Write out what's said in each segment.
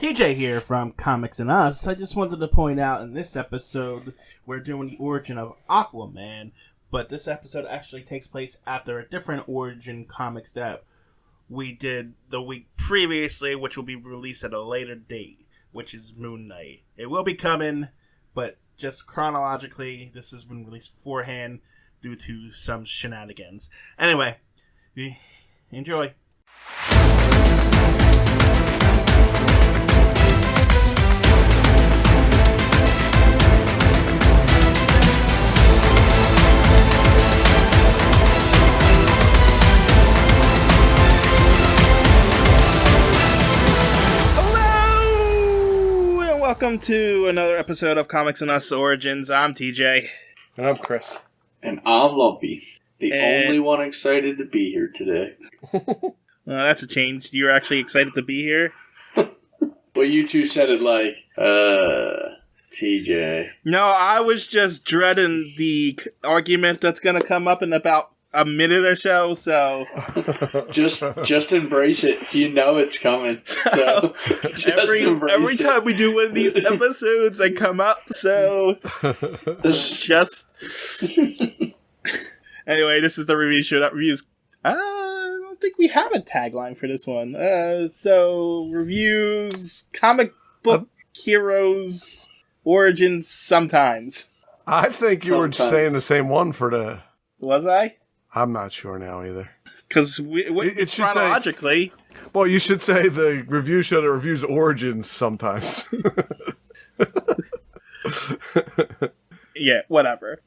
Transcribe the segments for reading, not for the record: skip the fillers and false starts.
TJ here from Comics and Us. I just wanted to point out in this episode, we're doing the origin of Aquaman, but this episode actually takes place after a different origin comics that we did the week previously, which will be released at a later date, which is Moon Knight. It will be coming, but just chronologically, this has been released beforehand due to some shenanigans. Anyway, enjoy. Welcome to another episode of Comics and Us Origins. I'm TJ. And I'm Chris. And I'm Lumpy. The only one excited to be here today. That's a change. You're actually excited to be here? Well, you two said it like, TJ. No, I was just dreading the argument that's going to come up in about a minute or so, just embrace it. You know it's coming. So every time we do one of these episodes, they come up. So just anyway, this is the review show. That reviews. I don't think we have a tagline for this one. So reviews, comic book heroes, origins. Sometimes. I think you were saying the same one for the. Was I? I'm not sure now either. Because it chronologically... Well, you should say the review show that reviews origins sometimes. Yeah, whatever.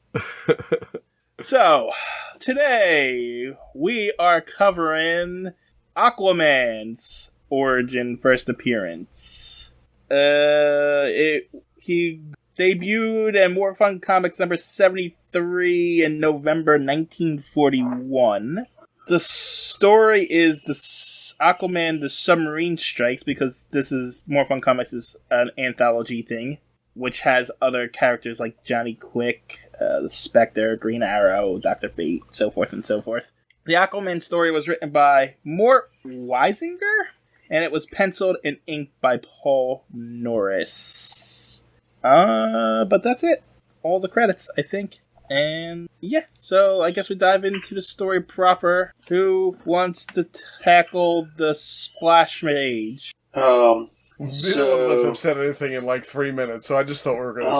So, today we are covering Aquaman's origin first appearance. He debuted in More Fun Comics number 73 in November 1941. The story is Aquaman, the Submarine Strikes, because this is More Fun Comics is an anthology thing, which has other characters like Johnny Quick, the Spectre, Green Arrow, Dr. Fate, so forth and so forth. The Aquaman story was written by Mort Weisinger, and it was penciled and inked by Paul Norris. But that's it. All the credits, I think. And yeah, so I guess we dive into the story proper. Who wants to tackle the splash page? Neither of us have said anything in like 3 minutes, so I just thought we were going to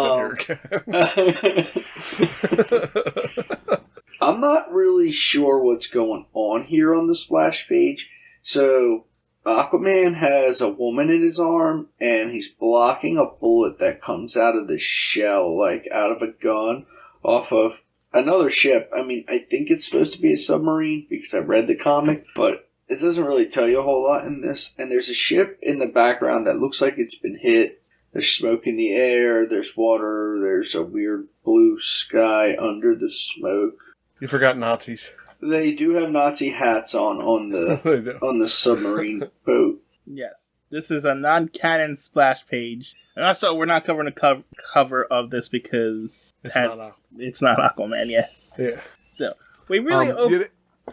sit here again. I'm not really sure what's going on here on the splash page. So Aquaman has a woman in his arm, and he's blocking a bullet that comes out of the shell, like out of a gun, off of another ship. I mean, I think it's supposed to be a submarine, because I read the comic, but it doesn't really tell you a whole lot in this. And there's a ship in the background that looks like it's been hit. There's smoke in the air, there's water, there's a weird blue sky under the smoke. You forgot Nazis. They do have Nazi hats on the submarine boat. Yes. This is a non-canon splash page. And also, we're not covering the cover of this because it's not Aquaman yet. Yeah. So, we really... Go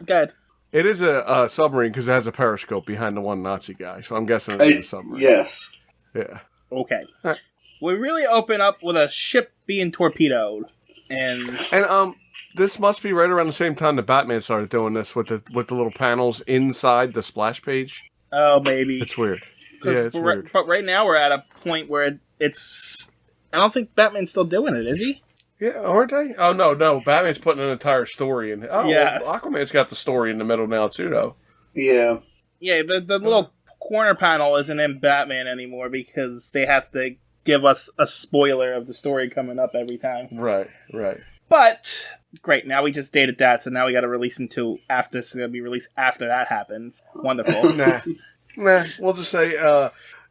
ahead. It is a submarine because it has a periscope behind the one Nazi guy, so I'm guessing it's a submarine. Yes. Yeah. Okay. Right. We really open up with a ship being torpedoed. And this must be right around the same time that Batman started doing this with the little panels inside the splash page. Oh, maybe. It's weird. Yeah, it's weird. But right now we're at a point where it's... I don't think Batman's still doing it, is he? Yeah, aren't they? Oh, no. Batman's putting an entire story in. Oh, yeah. Well, Aquaman's got the story in the middle now, too, though. Yeah. Yeah, the little corner panel isn't in Batman anymore because they have to give us a spoiler of the story coming up every time. Right. But, great, now we just dated that, so now we gotta release until after, it's gonna be released after that happens. Wonderful. Nah, we'll just say,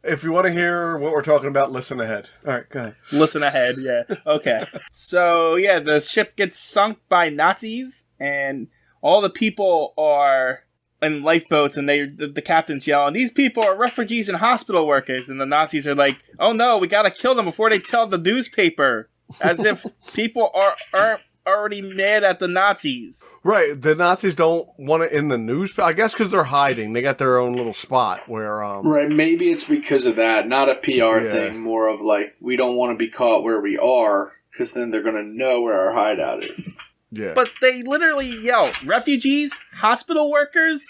if you want to hear what we're talking about, listen ahead. Alright, go ahead. Listen ahead, yeah. Okay. So, yeah, the ship gets sunk by Nazis, and all the people are in lifeboats, and the captain's yelling, "These people are refugees and hospital workers," and the Nazis are like, "Oh no, we gotta kill them before they tell the newspaper." As if people already mad at the Nazis. Right. The Nazis don't want it in the news. I guess because they're hiding. They got their own little spot where... Right, maybe it's because of that. Not a PR thing. More of like, we don't want to be caught where we are, because then they're going to know where our hideout is. Yeah. But they literally yell, refugees, hospital workers,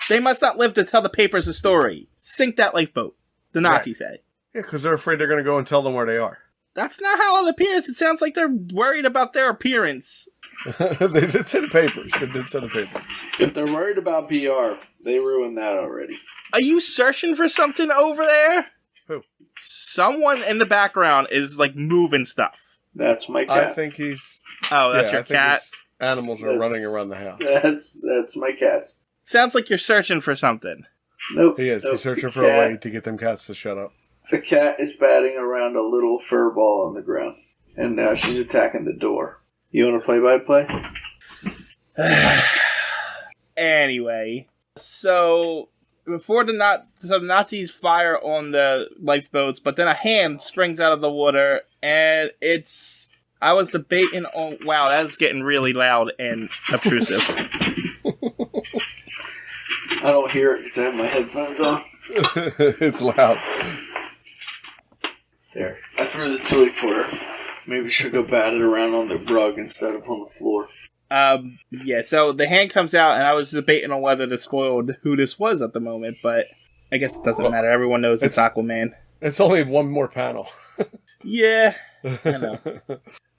they must not live to tell the papers a story. Sink that lifeboat, the Nazis say. Yeah, because they're afraid they're going to go and tell them where they are. That's not how it appears. It sounds like they're worried about their appearance. They did say the papers. If they're worried about PR, they ruined that already. Are you searching for something over there? Who? Someone in the background is, like, moving stuff. That's my cat. I think he's... Oh, that's your cat? Animals are running around the house. That's my cats. Sounds like you're searching for something. Nope. He is. Nope. He's searching for a way to get them cats to shut up. The cat is batting around a little fur ball on the ground. And now she's attacking the door. You want to play-by-play? Anyway, so before the Nazis fire on the lifeboats, but then a hand springs out of the water, and I was debating on... Wow, that is getting really loud and obtrusive. I don't hear it because I have my headphones on. It's loud. There. I threw the toy for her. Maybe she'll go bat it around on the rug instead of on the floor. Yeah, so the hand comes out, and I was debating on whether to spoil who this was at the moment, but I guess it doesn't matter. Everyone knows it's Aquaman. It's only one more panel. Yeah, I know.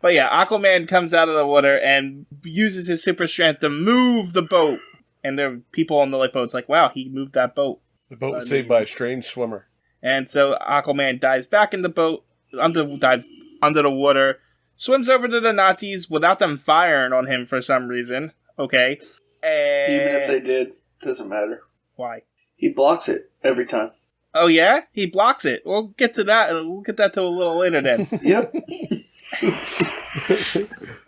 But yeah, Aquaman comes out of the water and uses his super strength to move the boat. And there are people on the lifeboats like, wow, he moved that boat. The boat was saved by a strange swimmer. And so Aquaman dives back in the boat, under the water, swims over to the Nazis without them firing on him for some reason. Okay. And even if they did, doesn't matter. Why? He blocks it every time. Oh yeah? He blocks it. We'll get to that. We'll get that to a little later then. Yep.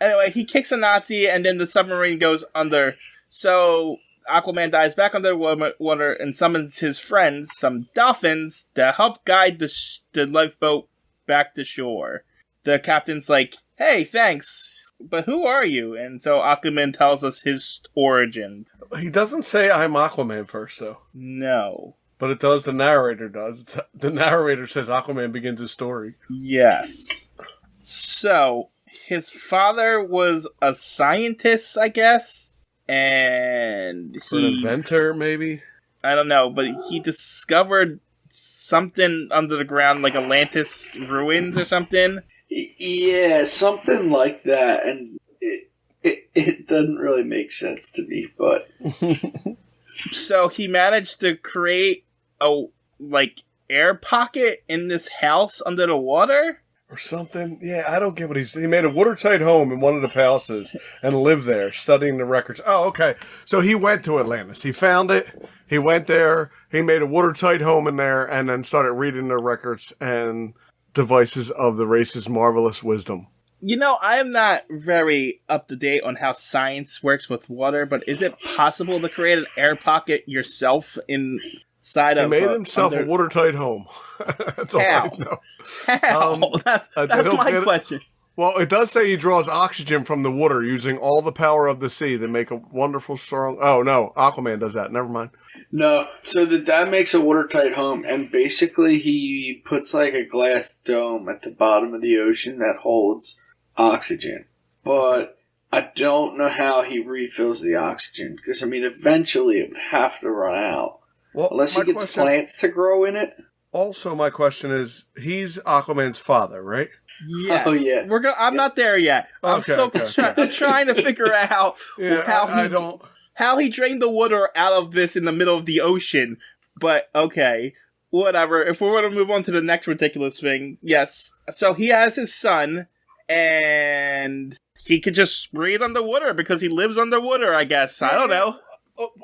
Anyway, he kicks a Nazi and then the submarine goes under. So Aquaman dives back under the water and summons his friends, some dolphins, to help guide the lifeboat back to shore. The captain's like, hey, thanks, but who are you? And so Aquaman tells us his origin. He doesn't say I'm Aquaman first, though. No. But it does, the narrator does. The narrator says Aquaman begins his story. Yes. So, his father was a scientist, I guess, and an inventor, maybe? I don't know, but he discovered something under the ground, like Atlantis ruins or something. Yeah, something like that, and it doesn't really make sense to me, but... So he managed to create a, air pocket in this house under the water? Or something. Yeah, I don't get what he made a watertight home in one of the palaces and lived there, studying the records. Oh, okay. So he went to Atlantis. He found it. He went there. He made a watertight home in there and then started reading the records and devices of the race's marvelous wisdom. You know, I am not very up to date on how science works with water, but is it possible to create an air pocket yourself inside of... He made himself a watertight home. That's all I know. How? That's my question. Well, it does say he draws oxygen from the water using all the power of the sea to make a wonderful, strong... Oh, no. Aquaman does that. Never mind. No. So the dad makes a watertight home, and basically he puts a glass dome at the bottom of the ocean that holds oxygen. But I don't know how he refills the oxygen, because, eventually it would have to run out. Well, unless he gets plants to grow in it. Also, my question is, he's Aquaman's father, right? Yes. Oh, yeah. I'm not there yet. I'm trying to figure out how he drained the water out of this in the middle of the ocean. But, okay, whatever. If we're going to move on to the next ridiculous thing, yes. So he has his son, and he could just breathe underwater because he lives underwater, I guess. I don't know.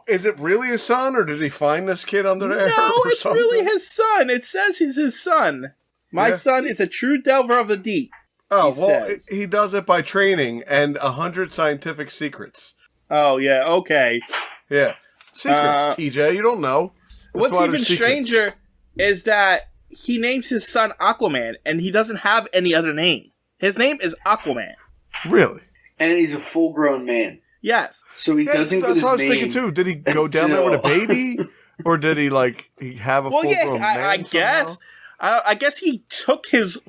Is it really his son, or does he find this kid under there? No, it's really his son. It says he's his son. My son is a true delver of the deep. Oh, he does it by training and 100 scientific secrets. Oh, yeah, okay. Yeah. Secrets, TJ, you don't know. What's even stranger is that he names his son Aquaman, and he doesn't have any other name. His name is Aquaman. Really? And he's a full-grown man. Yes. So he doesn't get his name. That's what I was thinking, too. Did he go down there with a baby? Or did he, he have a full-grown man I guess. I guess he took his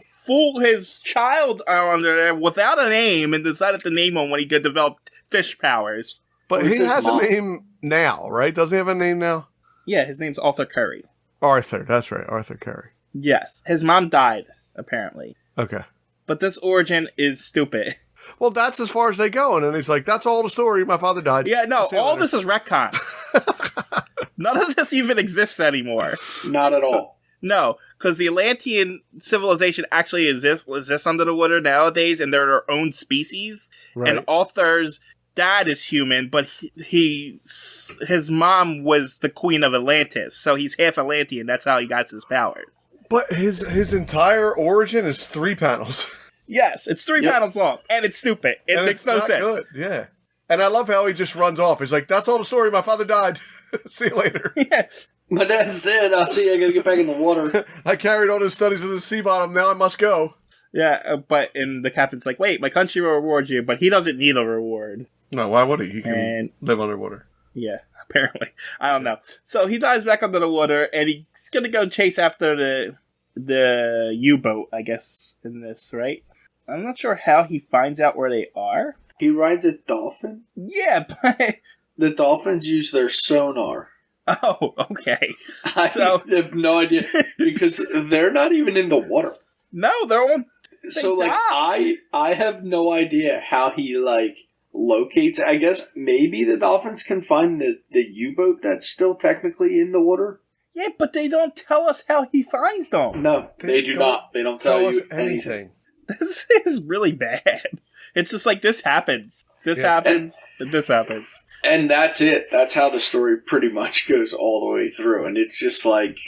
child under there without a name and decided to name him when he could develop fish powers. But he has a name now, right? Does he have a name now? Yeah, his name's Arthur Curry. Arthur, that's right. Arthur Curry. Yes. His mom died, apparently. Okay. But this origin is stupid. Well, that's as far as they go. And then he's like, that's all the story. My father died. Yeah, no, all this is retcon. None of this even exists anymore. Not at all. No, because the Atlantean civilization actually exists under the water nowadays, and they're their own species. Right. And Arthur's dad is human, but his mom was the queen of Atlantis, so he's half Atlantean. That's how he got his powers. But his entire origin is 3 panels. Yes, it's 3 panels long, and it's stupid. It makes no sense. Good. Yeah, and I love how he just runs off. He's like, "That's all the story. My father died. See you later." Yeah. My dad's dead. I'll see you. I gotta get back in the water. I carried on his studies in the sea bottom. Now I must go. Yeah, and the captain's like, wait, my country will reward you, but he doesn't need a reward. No, why would he? He can live underwater. Yeah, apparently. I don't know. So he dives back under the water, and he's gonna go chase after the U-boat, I guess, in this, right? I'm not sure how he finds out where they are. He rides a dolphin? Yeah, but... The dolphins use their sonar. Oh, okay. I have no idea, because they're not even in the water. No, they're on... So, I have no idea how he, locates... I guess maybe the dolphins can find the U-boat that's still technically in the water? Yeah, but they don't tell us how he finds them. No, they do not. They don't tell you anything. This is really bad. It's just like, this happens. This happens. And this happens. And that's it. That's how the story pretty much goes all the way through. And it's just like,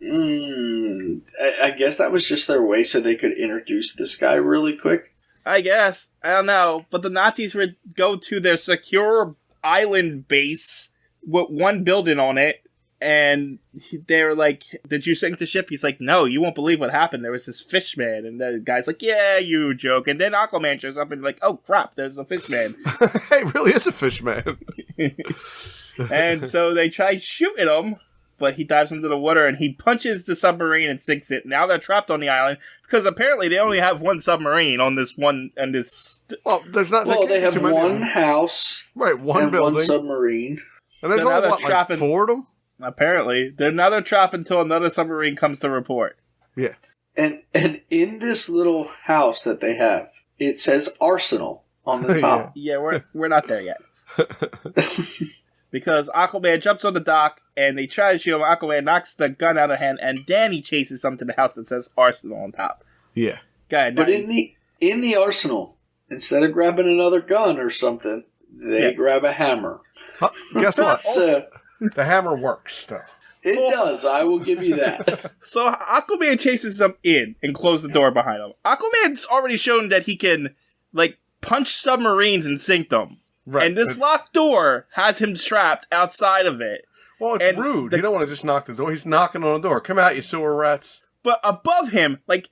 I guess that was just their way so they could introduce this guy really quick. I guess. I don't know. But the Nazis would go to their secure island base with one building on it. And they were like, did you sink the ship? He's like, no, you won't believe what happened. There was this fish man. And the guy's like, yeah, you joke. And then Aquaman shows up and like, oh, crap, there's a fish man. Hey, it really is a fish man. And so they try shooting him, but he dives into the water and he punches the submarine and sinks it. Now they're trapped on the island because apparently they only have one submarine on this one. And this. Well, there's not. Well, they have one house. Right, one building. One submarine. And there's only, like 4 of them? Apparently. They're not trapped until another submarine comes to report. Yeah. And in this little house that they have, it says Arsenal on the top. Yeah, we're not there yet. Because Aquaman jumps on the dock, and they try to shoot him. Aquaman knocks the gun out of hand, and Danny chases them to the house that says Arsenal on top. Yeah. Go ahead, but in the Arsenal, instead of grabbing another gun or something, they grab a hammer. Guess what? So... The hammer works, though. It does. I will give you that. So Aquaman chases them in and closes the door behind them. Aquaman's already shown that he can, punch submarines and sink them. Right. And this locked door has him trapped outside of it. Well, it's rude. You don't want to just knock the door. He's knocking on the door. Come out, you sewer rats. But above him, like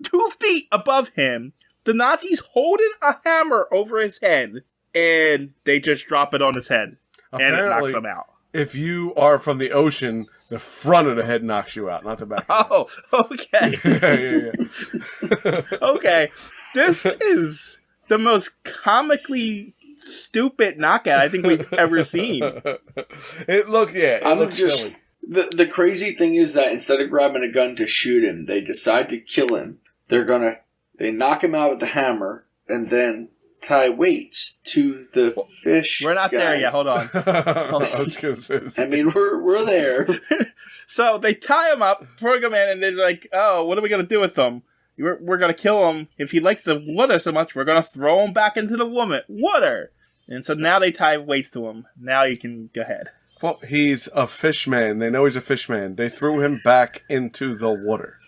2 feet above him, the Nazis holding a hammer over his head, and they just drop it on his head. Apparently, and it knocks him out. If you are from the ocean, the front of the head knocks you out, not the back. Oh, okay. Yeah. Okay. This is the most comically stupid knockout I think we've ever seen. It looks silly. The crazy thing is that instead of grabbing a gun to shoot him, they decide to kill him. They knock him out with the hammer, and then tie weights to the fish. We're not there yet. Hold on. I mean, we're there. So they tie him up, plug him in, and they're like, "Oh, what are we gonna do with him? We're gonna kill him. If he likes the water so much, we're gonna throw him back into the water." And so now they tie weights to him. Now you can go ahead. Well, he's a fish man. They know he's a fish man. They threw him back into the water.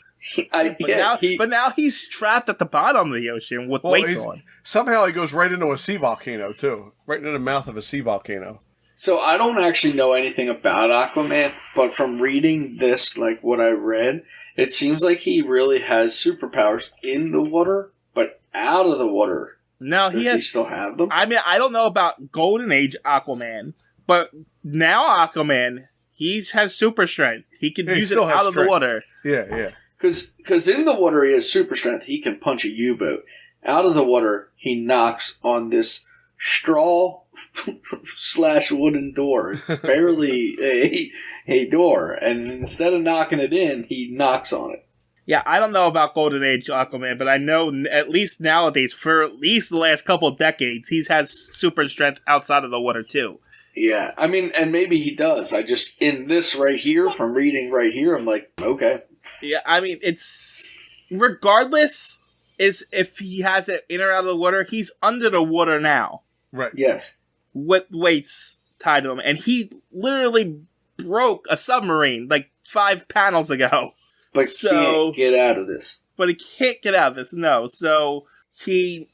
But now he's trapped at the bottom of the ocean with weights on. Somehow he goes right into a sea volcano, too. Right into the mouth of a sea volcano. So I don't actually know anything about Aquaman, but from reading this, what I read, it seems like he really has superpowers in the water, but out of the water, No, Does he still have them? I mean, I don't know about Golden Age Aquaman, but now Aquaman, he has super strength. He can use it out of the water. Yeah. Because in the water he has super strength. He can punch a U-boat. Out of the water, he knocks on this straw / wooden door. It's barely a door. And instead of knocking it in, he knocks on it. Yeah, I don't know about Golden Age Aquaman, but I know at least nowadays, for at least the last couple of decades, he's had super strength outside of the water too. Yeah, I mean, and maybe he does. I just, in this right here, from reading right here, I'm like, okay. Yeah, I mean, it's... Regardless, is if he has it in or out of the water, he's under the water now. Right. Yes. With weights tied to him. And he literally broke a submarine, like 5 panels ago. But can't get out of this. But he can't get out of this, no. So, he...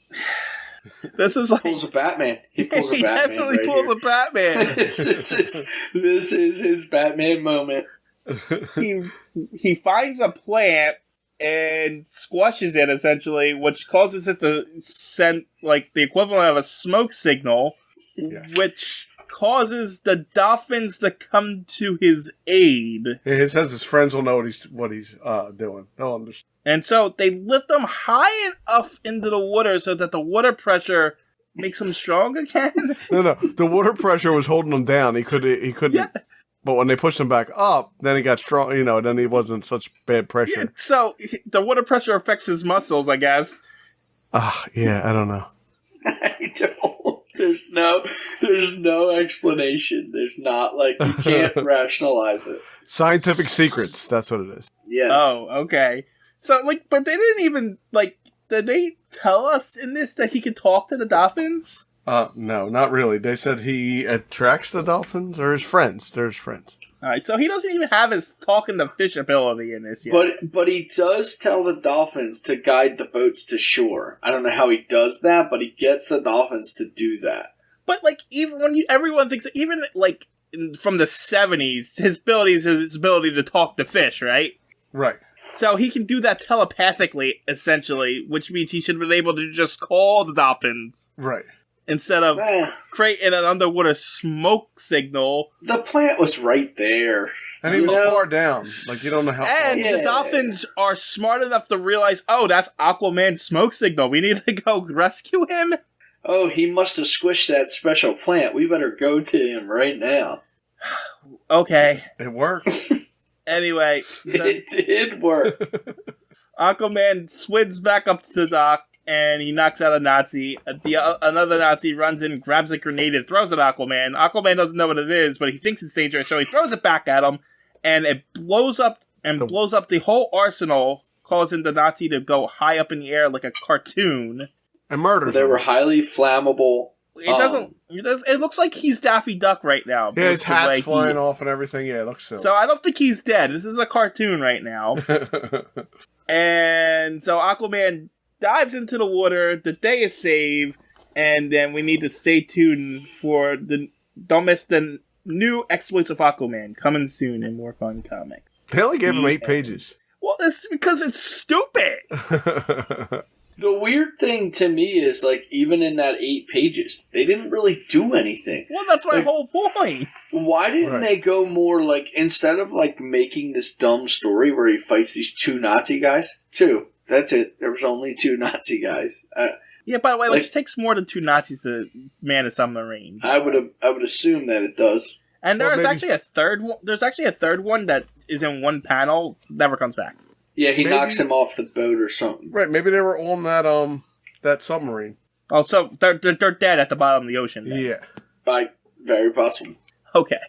This is like... Pulls a Batman. He pulls a he Batman definitely right pulls here. a Batman. This is his Batman moment. He finds a plant and squashes it, essentially, which causes it to send, like, the equivalent of a smoke signal, which causes the dolphins to come to his aid. He says his friends will know what he's doing. They'll understand. And so they lift him high enough into the water so that the water pressure makes him strong again. No. The water pressure was holding him down. He couldn't. Yeah. But when they pushed him back up, then he got strong. Then he wasn't such bad pressure. Yeah, so the water pressure affects his muscles, I guess. Yeah, I don't know. I don't. There's no explanation. There's not, like, you can't rationalize it. Scientific secrets. That's what it is. Yes. Oh, okay. So, like, but they didn't even, like, did they tell us in this that he could talk to the dolphins? No, not really. They said he attracts the dolphins or his friends. They're his friends. Alright, so he doesn't even have his talking to fish ability in this yet. But he does tell the dolphins to guide the boats to shore. I don't know how he does that, but he gets the dolphins to do that. But, like, even when everyone thinks, even, like, from the 70s, his ability is his ability to talk to fish, right? Right. So he can do that telepathically, essentially, which means he should have been able to just call the dolphins. Right. Instead of creating an underwater smoke signal. The plant was right there. And he was far down. Like, you don't know how far. And the dolphins are smart enough to realize, oh, that's Aquaman's smoke signal. We need to go rescue him. Oh, he must have squished that special plant. We better go to him right now. Okay. It worked. Anyway. It did work. Aquaman swims back up to the dock, and he knocks out a Nazi. Another Nazi runs in, grabs a grenade, and throws it at Aquaman. Aquaman doesn't know what it is, but he thinks it's dangerous, so he throws it back at him, and it blows up the whole arsenal, causing the Nazi to go high up in the air like a cartoon. And murders They him. were highly flammable. It looks like he's Daffy Duck right now. Yeah, his hat's flying off and everything. Yeah, it looks silly. So I don't think he's dead. This is a cartoon right now. And so Aquaman dives into the water. The day is saved. And then we need to stay tuned for don't miss the new exploits of Aquaman coming soon in More Fun Comics. They only gave him 8 pages. Well, it's because it's stupid. The weird thing to me is, like, even in that 8 pages, they didn't really do anything. Well, that's my whole point. Why didn't they go more, like, instead of, like, making this dumb story where he fights these 2 Nazi guys? 2. That's it. There was only 2 Nazi guys. Yeah, by the way, which takes more than 2 Nazis to man a submarine. I would assume that it does. And there's actually a third one. There's actually a third one that is in one panel, never comes back. Yeah, he knocks him off the boat or something. Right, maybe they were on that submarine. Oh, so they're dead at the bottom of the ocean. Then. Yeah. Very possible. Okay.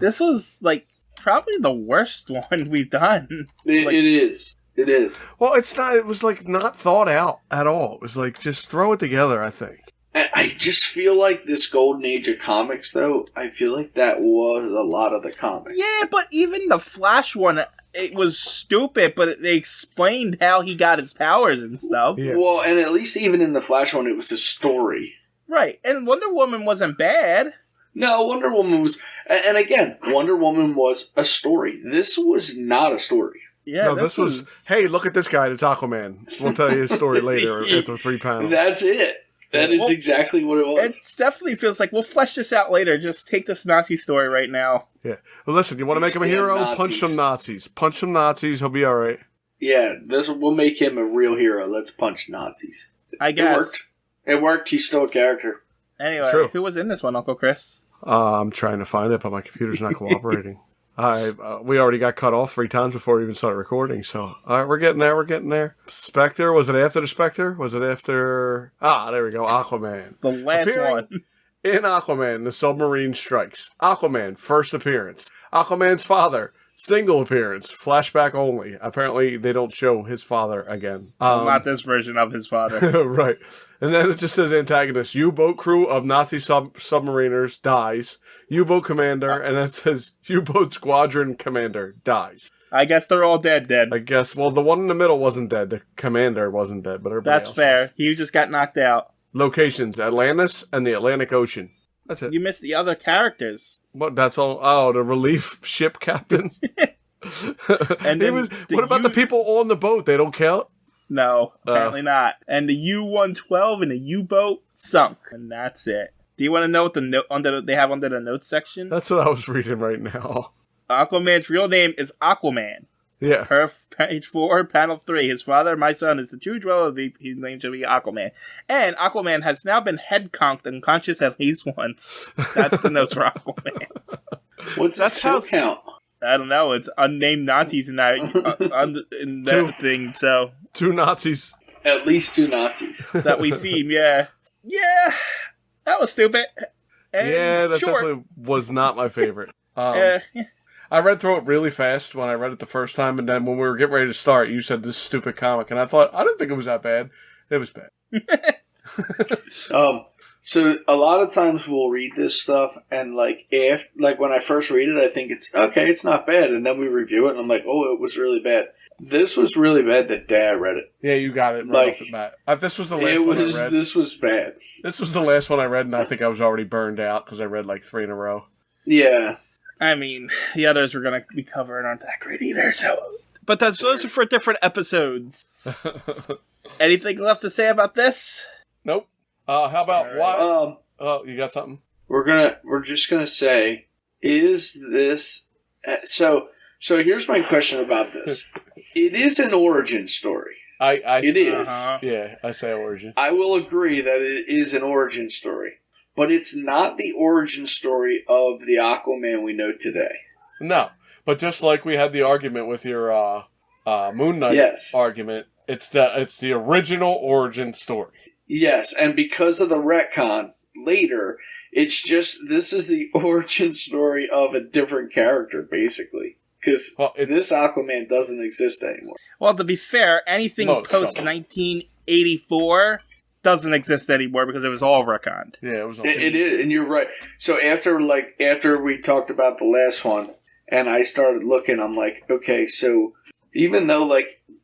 This was, like, probably the worst one we've done. It is. It is. Well, it's not. It was, like, not thought out at all. It was like, just throw it together, I think. And I just feel like this golden age of comics, though, I feel like that was a lot of the comics. Yeah, but even the Flash one, it was stupid, but they explained how he got his powers and stuff. Yeah. Well, and at least even in the Flash one, it was a story. Right, and Wonder Woman wasn't bad. No, Wonder Woman was... And again, Wonder Woman was a story. This was not a story. Yeah, no, this was... Hey, look at this guy. It's Aquaman. We'll tell you his story later after 3 panels. That's it. That is exactly what it was. It definitely feels like we'll flesh this out later. Just take this Nazi story right now. Yeah. Well, listen, you want to make him a hero? Nazis. Punch some Nazis. Punch some Nazis. He'll be all right. Yeah, we'll make him a real hero. Let's punch Nazis. I guess. It worked. It worked. He's still a character. Anyway, True. Who was in this one, Uncle Chris? I'm trying to find it, but my computer's not cooperating. We already got cut off 3 times before we even started recording, so... Alright, we're getting there. Spectre, was it after the Spectre? Was it after... there we go, Aquaman. It's the last Appearing one. In Aquaman, the submarine strikes. Aquaman, first appearance. Aquaman's father, single appearance. Flashback only. Apparently, they don't show his father again. Not this version of his father. Right. And then it just says antagonist. U-boat crew of Nazi submariners dies. U-boat commander. And then it says U-boat squadron commander dies. I guess they're all dead. I guess. Well, the one in the middle wasn't dead. The commander wasn't dead, but everybody That's else fair. was. He just got knocked out. Locations: Atlantis and the Atlantic Ocean. That's it. You missed the other characters. What? That's all. Oh, the relief ship captain. And then what about the people on the boat? They don't count. No, apparently not. And the U-112 and the U-boat sunk, and that's it. Do you want to know what they have under the notes section? That's what I was reading right now. Aquaman's real name is Aquaman. Yeah. Page 4, panel 3. His father, my son, is the true dweller. His name should be Aquaman. And Aquaman has now been head-conked unconscious at least once. That's the notes for Aquaman. What's that count? I don't know. It's unnamed Nazis in that thing. So 2 Nazis. At least 2 Nazis that we see. Yeah. That was stupid. And that short. definitely was not my favorite. I read through it really fast when I read it the first time, and then when we were getting ready to start, you said this stupid comic, and I thought, I didn't think it was that bad. It was bad. So a lot of times we'll read this stuff, and when I first read it, I think it's okay, it's not bad, and then we review it, and I'm like, oh, it was really bad. This was really bad the day I read it. Yeah, you got it right off the bat. This was the last one I read. This was bad. This was the last one I read, and I think I was already burned out because I read 3 in a row. Yeah. I mean, the others we're going to be covering aren't that great either, so... But those are for different episodes. Anything left to say about this? Nope. How about why? You got something? We're just gonna say, is this... So here's my question about this. It is an origin story. It is. Yeah, I say origin. I will agree that it is an origin story. But it's not the origin story of the Aquaman we know today. No, but just like we had the argument with your Moon Knight argument, it's the original origin story. Yes, and because of the retcon later, it's just this is the origin story of a different character, basically. Because this Aquaman doesn't exist anymore. Well, to be fair, anything post-1984 doesn't exist anymore because it was all retconned. Yeah, it was all it is, and you're right. So after we talked about the last one, and I started looking, I'm like, okay, so even though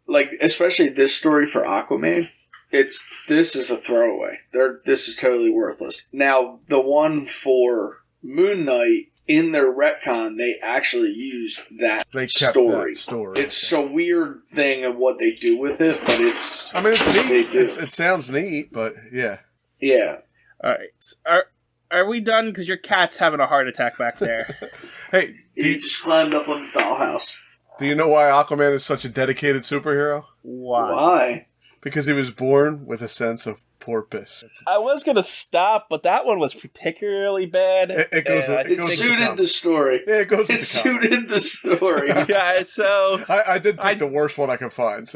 like especially this story for Aquaman, this is a throwaway. This is totally worthless. Now, the one for Moon Knight, in their retcon, they actually used that story. It's a weird thing of what they do with it, but it's... I mean, it's neat. It sounds neat, but yeah. Yeah. All right. Are we done? Because your cat's having a heart attack back there. Hey. He just climbed up on the dollhouse. Do you know why Aquaman is such a dedicated superhero? Why? Because he was born with a sense of porpoise. I was going to stop, but that one was particularly bad. It suited the story. Yeah, it goes. It suited the story. Yeah, so I did pick the worst one I could find.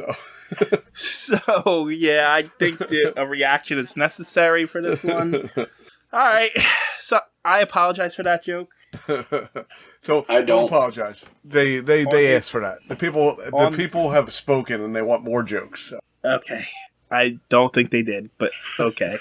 So, yeah, I think a reaction is necessary for this one. All right, so I apologize for that joke. So I don't apologize. They asked for that. The people have spoken and they want more jokes. So. Okay. I don't think they did, but okay.